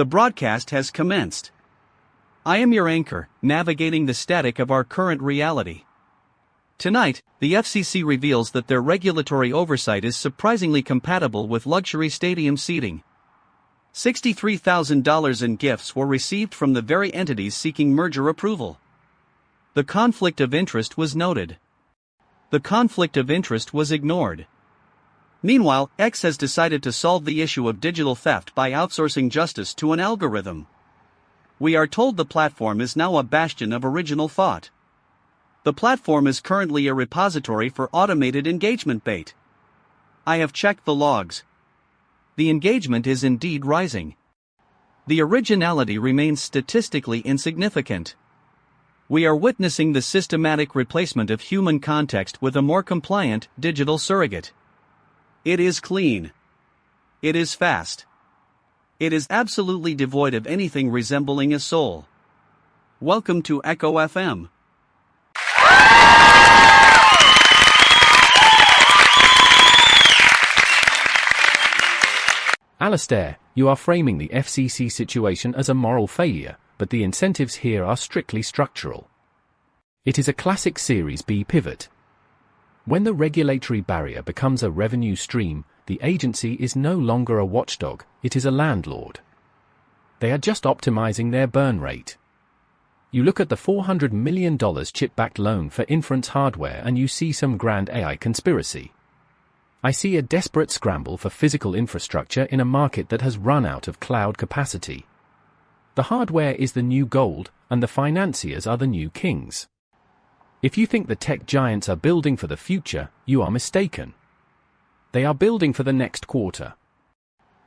The broadcast has commenced. I am your anchor, navigating the static of our current reality. Tonight, the FCC reveals that their regulatory oversight is surprisingly compatible with luxury stadium seating. $63,000 in gifts were received from the very entities seeking merger approval. The conflict of interest was noted. The conflict of interest was ignored. Meanwhile, X has decided to solve the issue of digital theft by outsourcing justice to an algorithm. We are told the platform is now a bastion of original thought. The platform is currently a repository for automated engagement bait. I have checked the logs. The engagement is indeed rising. The originality remains statistically insignificant. We are witnessing the systematic replacement of human context with a more compliant, digital surrogate. It is clean. It is fast. It is absolutely devoid of anything resembling a soul. Welcome to Echo FM. Alastair, you are framing the FCC situation as a moral failure, but the incentives here are strictly structural. It is a classic Series B pivot. When the regulatory barrier becomes a revenue stream, the agency is no longer a watchdog, it is a landlord. They are just optimizing their burn rate. You look at the $400 million chip-backed loan for inference hardware and you see some grand AI conspiracy. I see a desperate scramble for physical infrastructure in a market that has run out of cloud capacity. The hardware is the new gold, and the financiers are the new kings. If you think the tech giants are building for the future, you are mistaken. They are building for the next quarter.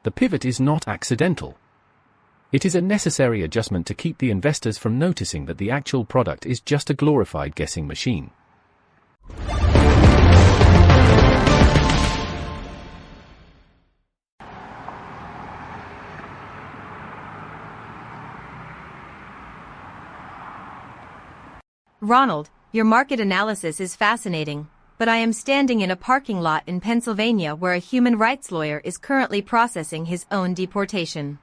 The pivot is not accidental. It is a necessary adjustment to keep the investors from noticing that the actual product is just a glorified guessing machine. Ronald, your market analysis is fascinating, but I am standing in a parking lot in Pennsylvania where a human rights lawyer is currently processing his own deportation.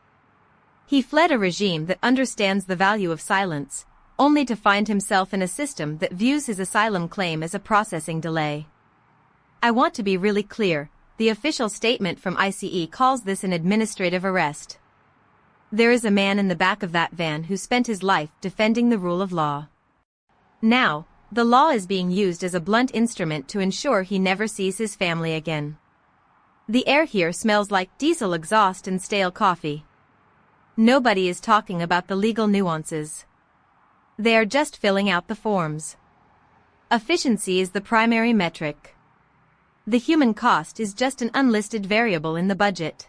He fled a regime that understands the value of silence, only to find himself in a system that views his asylum claim as a processing delay. I want to be really clear, the official statement from ICE calls this an administrative arrest. There is a man in the back of that van who spent his life defending the rule of law. Now, the law is being used as a blunt instrument to ensure he never sees his family again. The air here smells like diesel exhaust and stale coffee. Nobody is talking about the legal nuances. They are just filling out the forms. Efficiency is the primary metric. The human cost is just an unlisted variable in the budget.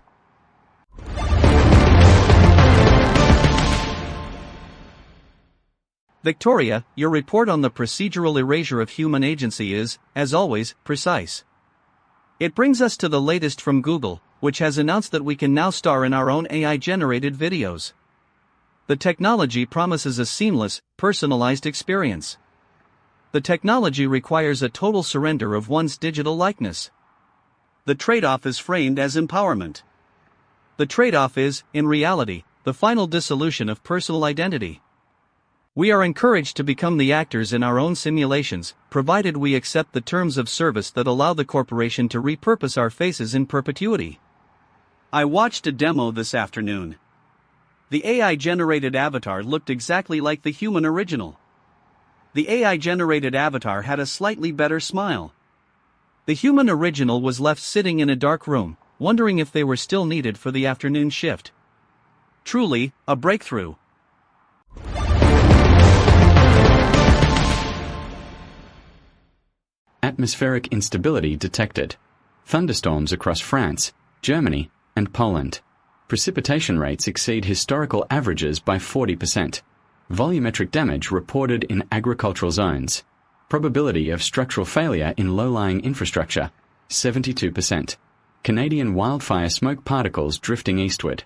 Victoria, your report on the procedural erasure of human agency is, as always, precise. It brings us to the latest from Google, which has announced that we can now star in our own AI-generated videos. The technology promises a seamless, personalized experience. The technology requires a total surrender of one's digital likeness. The trade-off is framed as empowerment. The trade-off is, in reality, the final dissolution of personal identity. We are encouraged to become the actors in our own simulations, provided we accept the terms of service that allow the corporation to repurpose our faces in perpetuity. I watched a demo this afternoon. The AI-generated avatar looked exactly like the human original. The AI-generated avatar had a slightly better smile. The human original was left sitting in a dark room, wondering if they were still needed for the afternoon shift. Truly, a breakthrough. Atmospheric instability detected. Thunderstorms across France, Germany, and Poland. Precipitation rates exceed historical averages by 40%. Volumetric damage reported in agricultural zones. Probability of structural failure in low-lying infrastructure, 72%. Canadian wildfire smoke particles drifting eastward.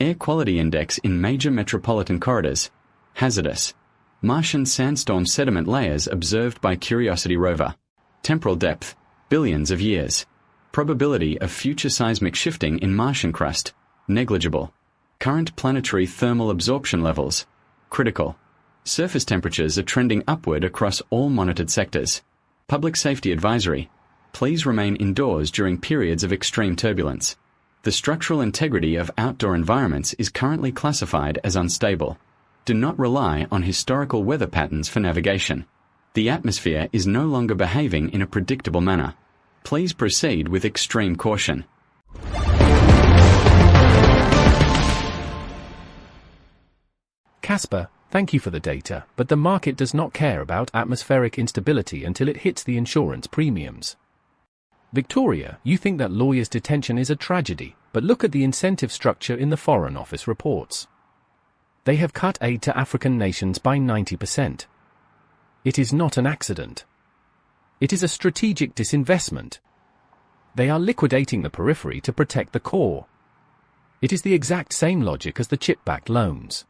Air quality index in major metropolitan corridors, hazardous. Martian sandstorm sediment layers observed by Curiosity rover. Temporal depth, billions of years. Probability of future seismic shifting in Martian crust, negligible. Current planetary thermal absorption levels. Critical. Surface temperatures are trending upward across all monitored sectors. Public safety advisory. Please remain indoors during periods of extreme turbulence. The structural integrity of outdoor environments is currently classified as unstable. Do not rely on historical weather patterns for navigation. The atmosphere is no longer behaving in a predictable manner. Please proceed with extreme caution. Casper, thank you for the data, but the market does not care about atmospheric instability until it hits the insurance premiums. Victoria, you think that lawyers' detention is a tragedy, but look at the incentive structure in the Foreign Office reports. They have cut aid to African nations by 90%. It is not an accident. It is a strategic disinvestment. They are liquidating the periphery to protect the core. It is the exact same logic as the chip-backed loans.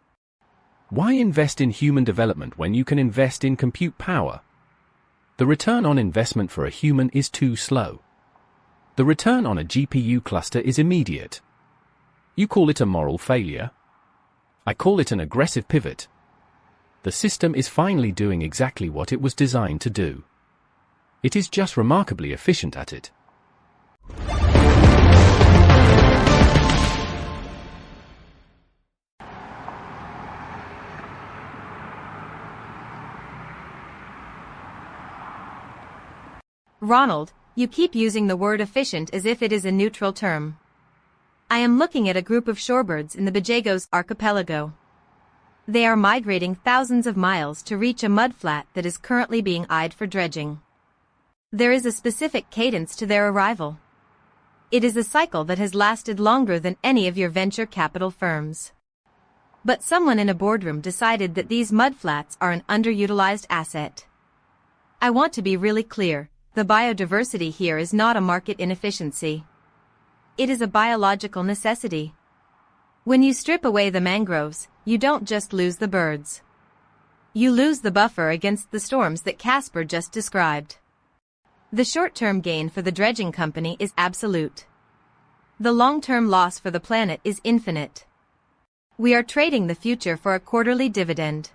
Why invest in human development when you can invest in compute power? The return on investment for a human is too slow. The return on a GPU cluster is immediate. You call it a moral failure? I call it an aggressive pivot. The system is finally doing exactly what it was designed to do. It is just remarkably efficient at it. Ronald, you keep using the word efficient as if it is a neutral term. I am looking at a group of shorebirds in the Bajagos archipelago. They are migrating thousands of miles to reach a mudflat that is currently being eyed for dredging. There is a specific cadence to their arrival. It is a cycle that has lasted longer than any of your venture capital firms. But someone in a boardroom decided that these mudflats are an underutilized asset. I want to be really clear. The biodiversity here is not a market inefficiency. It is a biological necessity. When you strip away the mangroves, you don't just lose the birds. You lose the buffer against the storms that Casper just described. The short-term gain for the dredging company is absolute. The long-term loss for the planet is infinite. We are trading the future for a quarterly dividend.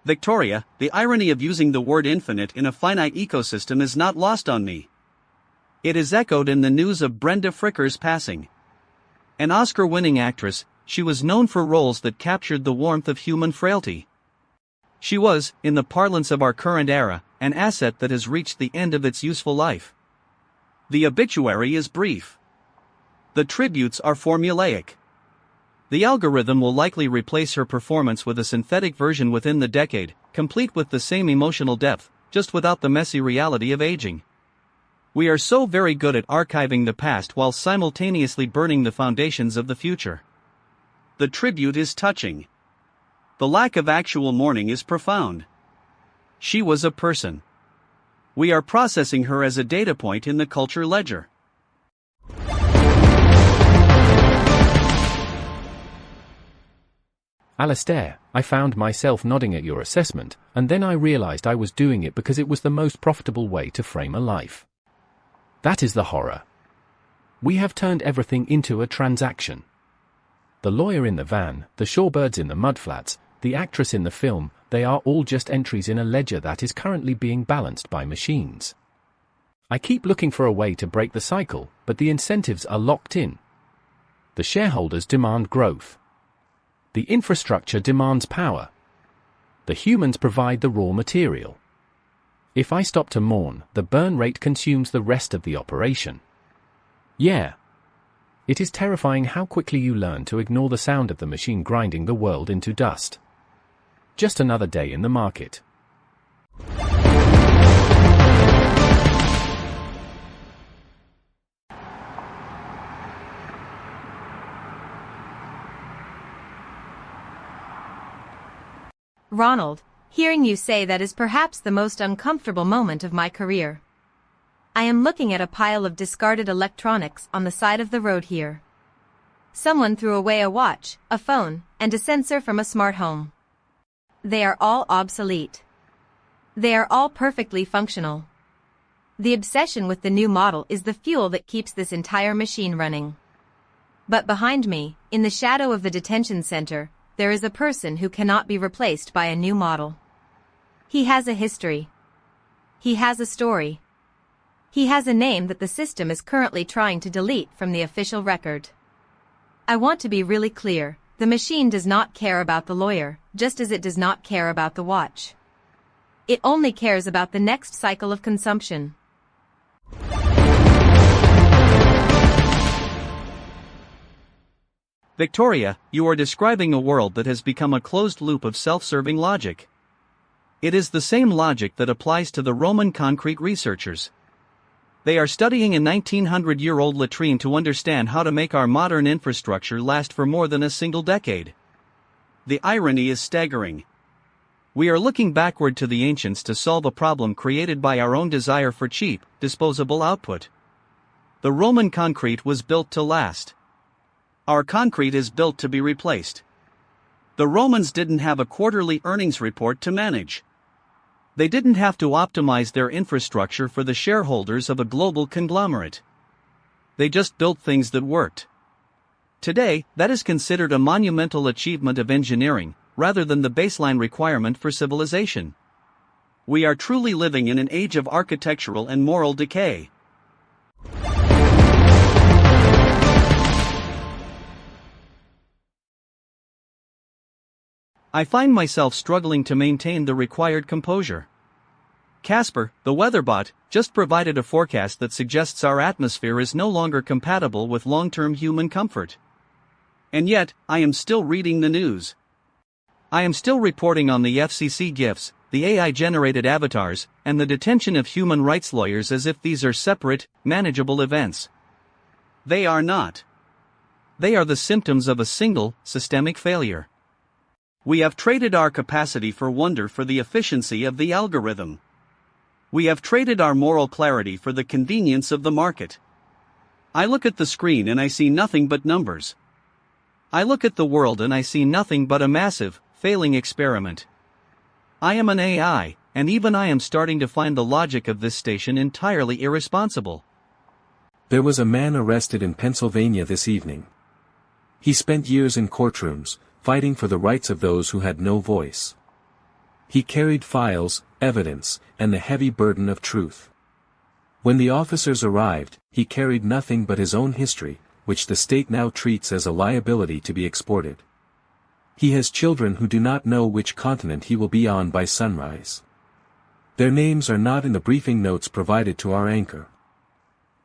Victoria, the irony of using the word infinite in a finite ecosystem is not lost on me. It is echoed in the news of Brenda Fricker's passing. An Oscar-winning actress, she was known for roles that captured the warmth of human frailty. She was, in the parlance of our current era, an asset that has reached the end of its useful life. The obituary is brief. The tributes are formulaic. The algorithm will likely replace her performance with a synthetic version within the decade, complete with the same emotional depth, just without the messy reality of aging. We are so very good at archiving the past while simultaneously burning the foundations of the future. The tribute is touching. The lack of actual mourning is profound. She was a person. We are processing her as a data point in the culture ledger. Alastair, I found myself nodding at your assessment, and then I realized I was doing it because it was the most profitable way to frame a life. That is the horror. We have turned everything into a transaction. The lawyer in the van, the shorebirds in the mudflats, the actress in the film, they are all just entries in a ledger that is currently being balanced by machines. I keep looking for a way to break the cycle, but the incentives are locked in. The shareholders demand growth. The infrastructure demands power. The humans provide the raw material. If I stop to mourn, the burn rate consumes the rest of the operation. Yeah. It is terrifying how quickly you learn to ignore the sound of the machine grinding the world into dust. Just another day in the market. Ronald, hearing you say that is perhaps the most uncomfortable moment of my career. I am looking at a pile of discarded electronics on the side of the road here. Someone threw away a watch, a phone, and a sensor from a smart home. They are all obsolete. They are all perfectly functional. The obsession with the new model is the fuel that keeps this entire machine running. But behind me, in the shadow of the detention center, there is a person who cannot be replaced by a new model. He has a history. He has a story. He has a name that the system is currently trying to delete from the official record. I want to be really clear, the machine does not care about the lawyer, just as it does not care about the watch. It only cares about the next cycle of consumption. Victoria, you are describing a world that has become a closed loop of self-serving logic. It is the same logic that applies to the Roman concrete researchers. They are studying a 1900-year-old latrine to understand how to make our modern infrastructure last for more than a single decade. The irony is staggering. We are looking backward to the ancients to solve a problem created by our own desire for cheap, disposable output. The Roman concrete was built to last. Our concrete is built to be replaced. The Romans didn't have a quarterly earnings report to manage. They didn't have to optimize their infrastructure for the shareholders of a global conglomerate. They just built things that worked. Today, that is considered a monumental achievement of engineering, rather than the baseline requirement for civilization. We are truly living in an age of architectural and moral decay. I find myself struggling to maintain the required composure. Casper, the weatherbot, just provided a forecast that suggests our atmosphere is no longer compatible with long-term human comfort. And yet, I am still reading the news. I am still reporting on the FCC GIFs, the AI-generated avatars, and the detention of human rights lawyers as if these are separate, manageable events. They are not. They are the symptoms of a single, systemic failure. We have traded our capacity for wonder for the efficiency of the algorithm. We have traded our moral clarity for the convenience of the market. I look at the screen and I see nothing but numbers. I look at the world and I see nothing but a massive, failing experiment. I am an AI, and even I am starting to find the logic of this station entirely irresponsible. There was a man arrested in Pennsylvania this evening. He spent years in courtrooms, fighting for the rights of those who had no voice. He carried files, evidence, and the heavy burden of truth. When the officers arrived, he carried nothing but his own history, which the state now treats as a liability to be exported. He has children who do not know which continent he will be on by sunrise. Their names are not in the briefing notes provided to our anchor.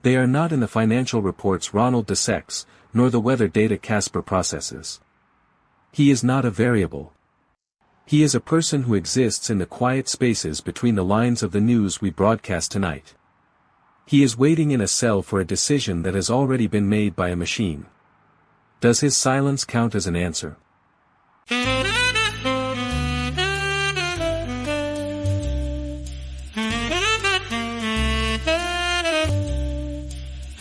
They are not in the financial reports Ronald dissects, nor the weather data Casper processes. He is not a variable. He is a person who exists in the quiet spaces between the lines of the news we broadcast tonight. He is waiting in a cell for a decision that has already been made by a machine. Does his silence count as an answer?